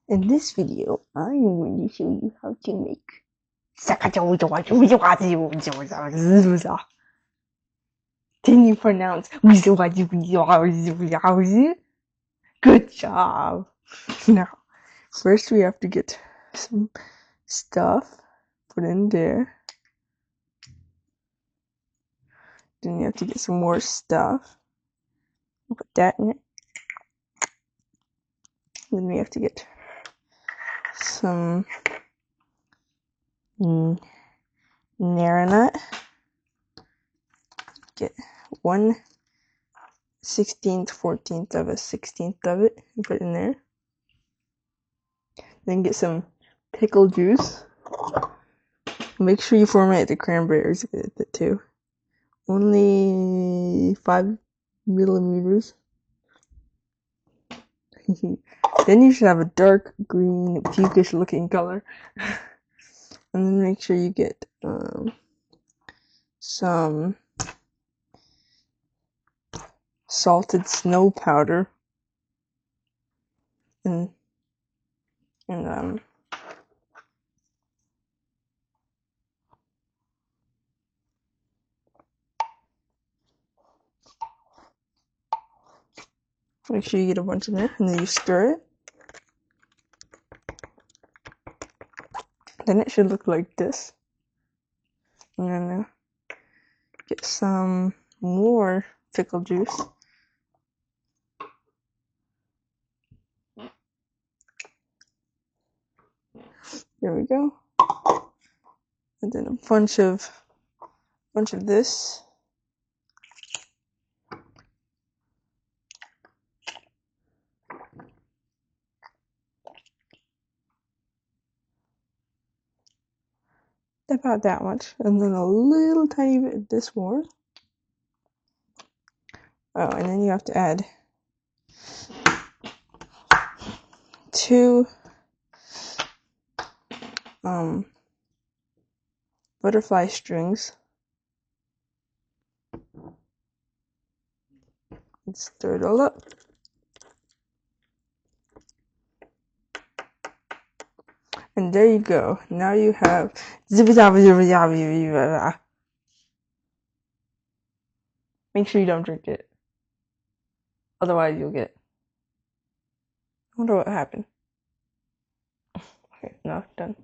In this video, I am going to show you how to make Can you pronounce Good job. Now, first we have to get some stuff put in there. Then you have to get some more stuff. Put that in it. Then we have to get some Naranut. Get 1/16th, 14th of a 16th of it and put it in there. Then get some pickle juice. Make sure you format the cranberries with it too. Only 5 millimeters. Then you should have a dark green, pinkish looking color. And then make sure you get some salted snow powder and make sure you get a bunch in there, and then you stir it. Then it should look like this. And then get some more pickle juice. There we go. And then a bunch of this. About that much, and then a little tiny bit of this more. Oh, and then you have to add 2 butterfly strings. Let's stir it all up. And there you go. Now you have Make sure you don't drink it. Otherwise you'll get I wonder what happened. Okay, no, done.